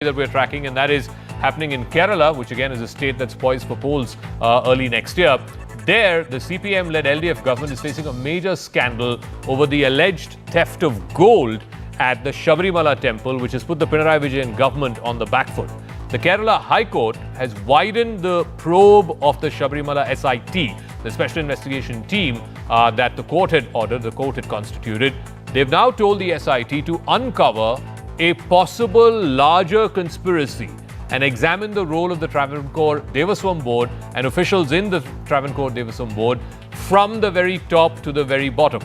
that we're tracking, and that is happening in Kerala, which again is a state that's poised for polls early next year. There, the CPM-led LDF government is facing a major scandal over the alleged theft of gold at the Sabarimala temple, which has put the Murari Babu government on the back foot. The Kerala High Court has widened the probe of the Sabarimala SIT, the Special Investigation Team that the court had ordered, the court had constituted. They've now told the SIT to uncover a possible larger conspiracy and examine the role of the Travancore Devaswam Board and officials in the Travancore Devaswam Board from the very top to the very bottom.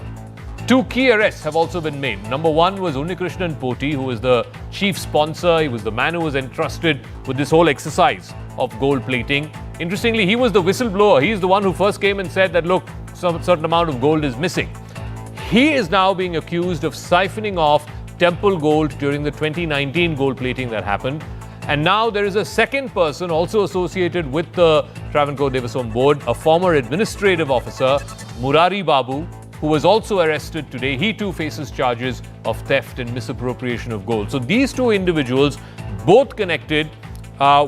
Two key arrests have also been made. Number one was Unnikrishnan Poti, who was the chief sponsor. He was the man who was entrusted with this whole exercise of gold plating. Interestingly, he was the whistleblower. He's the one who first came and said that, look, some certain amount of gold is missing. He is now being accused of siphoning off temple gold during the 2019 gold plating that happened. And now there is a second person also associated with the Travancore Devaswam Board, a former administrative officer, Murari Babu, who was also arrested today. He too faces charges of theft and misappropriation of gold. So these two individuals, both connected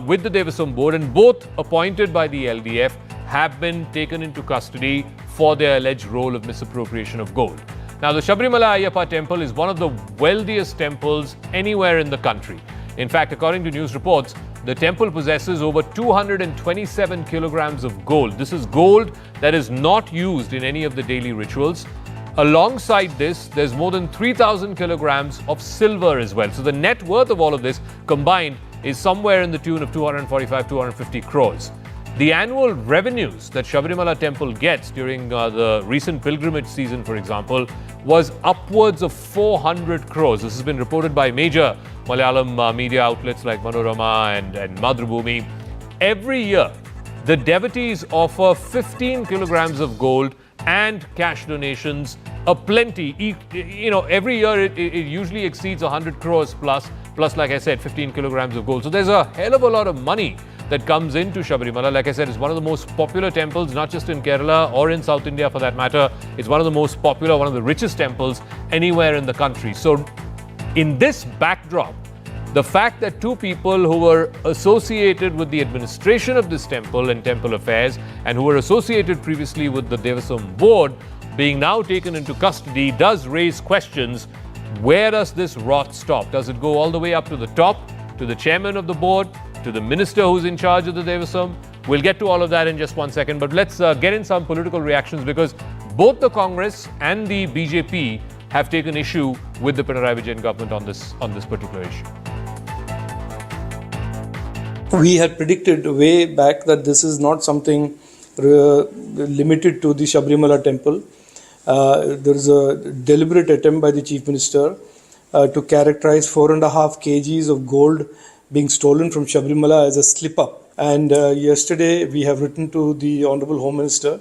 with the Devaswam Board and both appointed by the LDF, have been taken into custody for their alleged role of misappropriation of gold. Now, the Sabarimala Ayyappa temple is one of the wealthiest temples anywhere in the country. In fact, according to news reports, the temple possesses over 227 kilograms of gold. This is gold that is not used in any of the daily rituals. Alongside this, there's more than 3,000 kilograms of silver as well. So the net worth of all of this combined is somewhere in the tune of 245, 250 crores. The annual revenues that Sabarimala temple gets during the recent pilgrimage season, for example, was upwards of 400 crores. This has been reported by major Malayalam media outlets like Manorama and Madhrubhumi. Every year, the devotees offer 15 kilograms of gold and cash donations, a plenty. You know, every year it usually exceeds 100 crores plus, like I said, 15 kilograms of gold. So there's a hell of a lot of money that comes into Sabarimala. Like I said, it's one of the most popular temples, not just in Kerala or in South India for that matter. It's one of the most popular, one of the richest temples anywhere in the country. So in this backdrop, the fact that two people who were associated with the administration of this temple and temple affairs and who were associated previously with the Devaswam Board being now taken into custody does raise questions. Where does this rot stop? Does it go all the way up to the top, to the chairman of the board, to the minister who's in charge of the Devaswam? We'll get to all of that in just 1 second, but let's get in some political reactions, because both the Congress and the BJP have taken issue with the Murari Babu government on this particular issue. We had predicted way back that this is not something limited to the Sabarimala temple. There is a deliberate attempt by the Chief Minister to characterize 4.5 kgs of gold being stolen from Sabarimala as a slip-up. And yesterday we have written to the Honourable Home Minister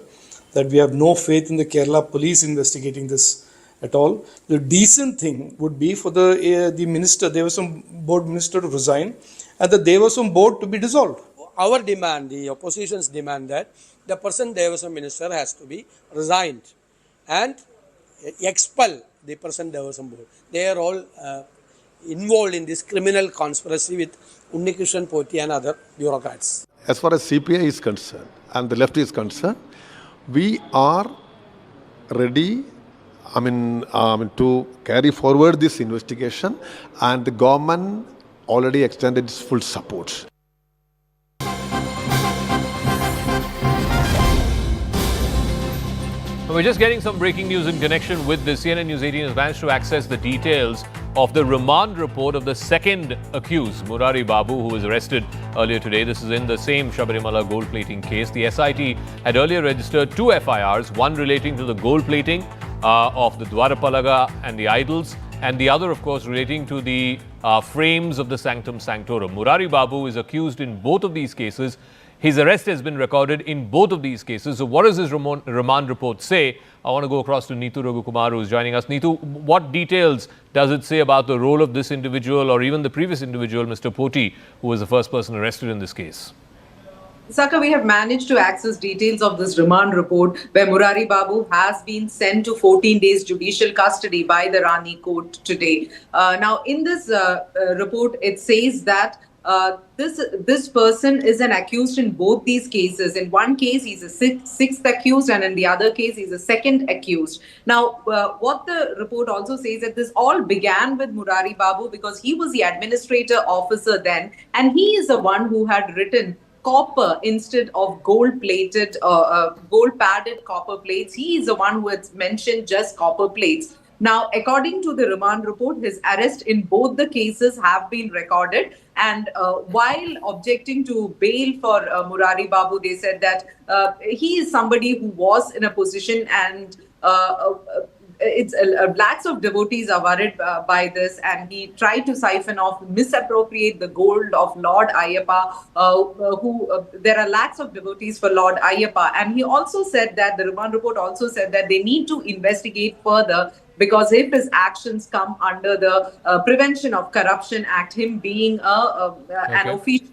that we have no faith in the Kerala police investigating this at all. The decent thing would be for the minister, Devaswam Board minister, to resign and the Devaswam Board to be dissolved. Our demand, the opposition's demand, that the present Devaswam minister has to be resigned and expel the present Devaswam Board. They are all involved in this criminal conspiracy with Unnikrishnan Poti and other bureaucrats. As far as CPI is concerned and the left is concerned, we are ready to carry forward this investigation, and the government already extended its full support. We're just getting some breaking news in connection with this. CNN News 18 has managed to access the details of the remand report of the second accused, Murari Babu, who was arrested earlier today. This is in the same Sabarimala gold plating case. The SIT had earlier registered 2 FIRs, one relating to the gold plating of the Dwarapalaga and the idols, and the other, of course, relating to the frames of the Sanctum Sanctorum. Murari Babu is accused in both of these cases. His arrest has been recorded in both of these cases. So what does his remand report say? I want to go across to Neetu Raghukumar, who is joining us. Neetu, what details does it say about the role of this individual or even the previous individual, Mr. Poti, who was the first person arrested in this case? Saka, we have managed to access details of this remand report where Murari Babu has been sent to 14 days judicial custody by the Rani court today. Now, in this report, it says that this person is an accused in both these cases. In one case, he's a sixth accused, and in the other case, he's a second accused. Now, what the report also says that this all began with Murari Babu because he was the administrator officer then, and he is the one who had written copper instead of gold padded copper plates. He is the one who has mentioned just copper plates. Now, according to the remand report, his arrest in both the cases have been recorded. And while objecting to bail for Murari Babu, they said that he is somebody who was in a position and it's lakhs of devotees are worried by this, and he tried to siphon off, misappropriate the gold of Lord Ayyappa. There are lakhs of devotees for Lord Ayyappa, and he also said that the remand report also said that they need to investigate further because if his actions come under the Prevention of Corruption Act, him being an official.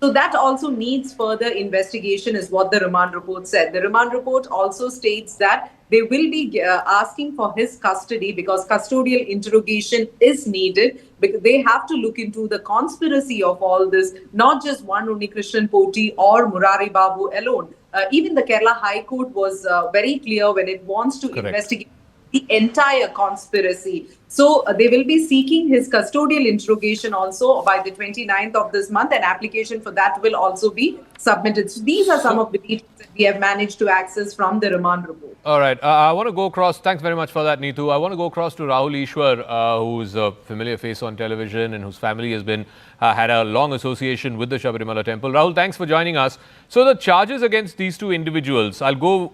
So that also needs further investigation, is what the remand report said. The remand report also states that they will be asking for his custody because custodial interrogation is needed, because they have to look into the conspiracy of all this, not just one Unnikrishnan Poti or Murari Babu alone. Even the Kerala High Court was very clear when it wants to investigate the entire conspiracy. So they will be seeking his custodial interrogation also by the 29th of this month. An application for that will also be submitted. So these are some of the details that we have managed to access from the remand report. All right. I want to go across. Thanks very much for that, Neetu. I want to go across to Rahul Ishwar, who's a familiar face on television and whose family has been had a long association with the Sabarimala temple. Rahul, thanks for joining us. So the charges against these two individuals, I'll go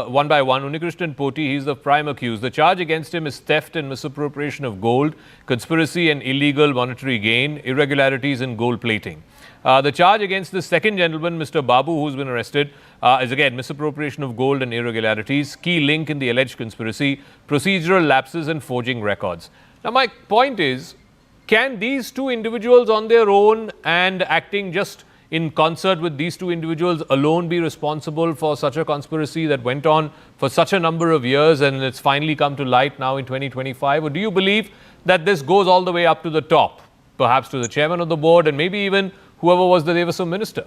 one by one. Unnikrishnan Poti, he's the prime accused. The charge against him is theft and misappropriation of gold, conspiracy and illegal monetary gain, irregularities in gold plating. The charge against the second gentleman, Mr. Babu, who's been arrested, is again misappropriation of gold and irregularities, key link in the alleged conspiracy, procedural lapses and forging records. Now, my point is, can these two individuals on their own and acting just in concert with these two individuals alone be responsible for such a conspiracy that went on for such a number of years and it's finally come to light now in 2025? Or do you believe that this goes all the way up to the top, perhaps to the chairman of the board and maybe even whoever was the Devasam minister?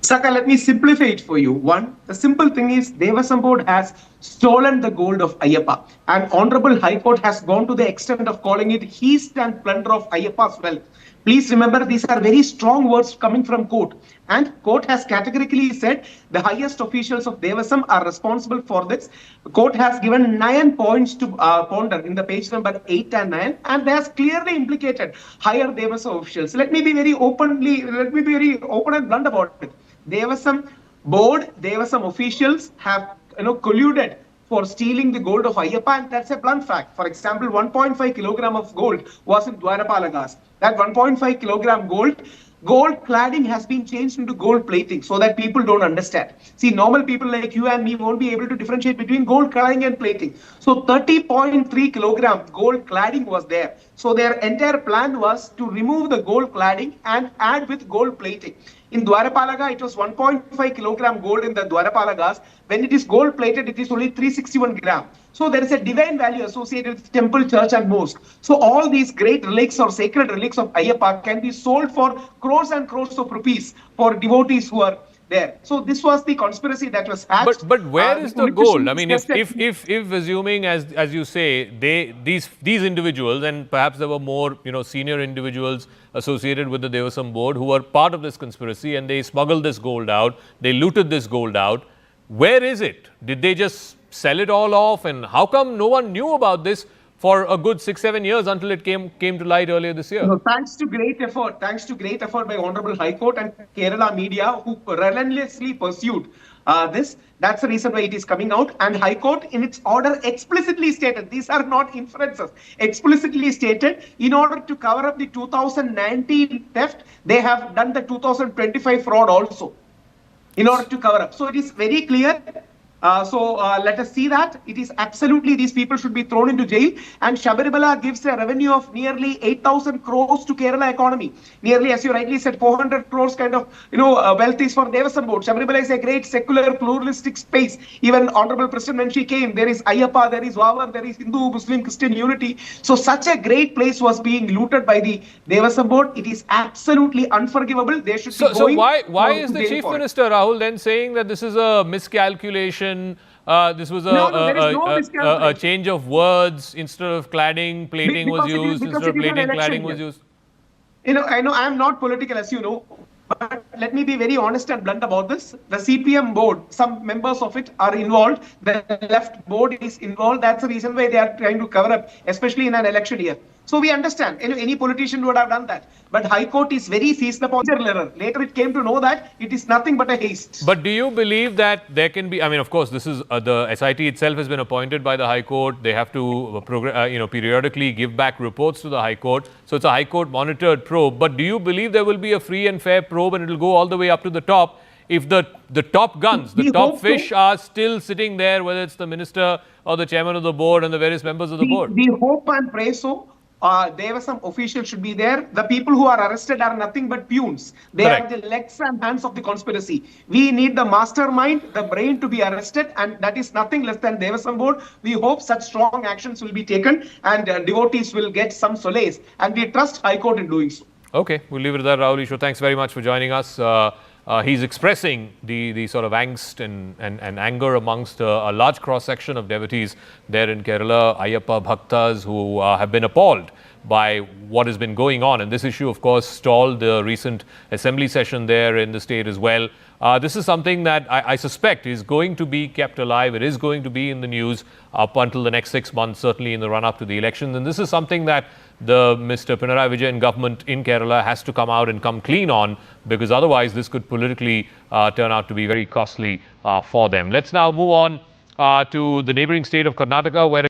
Saka, let me simplify it for you. One, the simple thing is Devasam board has stolen the gold of Ayyappa, and Honorable High Court has gone to the extent of calling it heist and plunder of Ayyappa's wealth. Please remember, these are very strong words coming from court, and court has categorically said the highest officials of Devasam are responsible for this. The court has given 9 points to ponder in the page number 8 and 9, and they has clearly implicated higher Devasam officials. Let me be very open and blunt about it. Devasam board, Devasam officials have colluded for stealing the gold of Ayyappa, and that's a blunt fact. For example, 1.5 kilogram of gold was in Dwarapalagas. That 1.5 kilogram gold cladding has been changed into gold plating so that people don't understand. See, normal people like you and me won't be able to differentiate between gold cladding and plating. So 30.3 kilogram gold cladding was there. So their entire plan was to remove the gold cladding and add with gold plating. In Dwarapalaga, it was 1.5 kilogram gold in the Dwarapalagas. When it is gold plated, it is only 361 gram. So there is a divine value associated with temple, church and mosque. So all these great relics or sacred relics of Ayyappa can be sold for crores and crores of rupees for devotees who are there. So this was the conspiracy that was hatched. But where is the gold? I mean, if assuming, as you say, these individuals, and perhaps there were more senior individuals associated with the Devasam board who were part of this conspiracy, and they smuggled this gold out, they looted this gold out. Where is it? Did they just sell it all off? And how come no one knew about this for a good 6-7 years until it came to light earlier this year? No, thanks to great effort by Honorable High Court and Kerala media, who relentlessly pursued this. That's the reason why it is coming out. And High Court in its order explicitly stated, these are not inferences, explicitly stated, in order to cover up the 2019 theft, they have done the 2025 fraud also, in order to cover up. So it is very clear Let us see that. It is absolutely these people should be thrown into jail. And Sabarimala gives a revenue of nearly 8,000 crores to Kerala economy. Nearly, as you rightly said, 400 crores kind of wealth is for Devasam board. Sabarimala is a great secular pluralistic space. Even Honorable President when she came, there is Ayyappa, there is Vavar, there is Hindu, Muslim, Christian unity. So such a great place was being looted by the Devasam board. It is absolutely unforgivable. They should be going. So why is the Chief Minister, Rahul, then saying that this is a miscalculation? This was there is no a miscalculation. change of words. Instead of cladding, plating was used. Instead of plating, cladding was used. I know I am not political, as you know, but let me be very honest and blunt about this. The CPM board, some members of it are involved. The left board is involved. That's the reason why they are trying to cover up, especially in an election year. So we understand. Any politician would have done that. But High Court is very seized upon error. Later it came to know that it is nothing but a haste. But do you believe that there can be, I mean, of course, this is the SIT itself has been appointed by the High Court. They have to periodically give back reports to the High Court. So it's a High Court monitored probe. But do you believe there will be a free and fair probe and it will go all the way up to the top if the top guns, the top fish are still sitting there, whether it's the minister or the chairman of the board and the various members of the board? We hope and pray so. There were some officials should be there. The people who are arrested are nothing but peons. They Correct. are the legs and hands of the conspiracy. We need the mastermind, the brain to be arrested, and that is nothing less than Devasam board. We hope such strong actions will be taken and devotees will get some solace. And we trust High Court in doing so. Okay, we'll leave it at that, Rahul Ishwar. Thanks very much for joining us. He's expressing the sort of angst and anger amongst a large cross-section of devotees there in Kerala, Ayyappa Bhaktas, who have been appalled by what has been going on. And this issue, of course, stalled the recent assembly session there in the state as well. This is something that I suspect is going to be kept alive. It is going to be in the news up until the next 6 months, certainly in the run-up to the elections. And this is something that the Mr. Pinarayi Vijayan government in Kerala has to come out and come clean on, because otherwise this could politically turn out to be very costly for them. Let's now move on to the neighboring state of Karnataka, where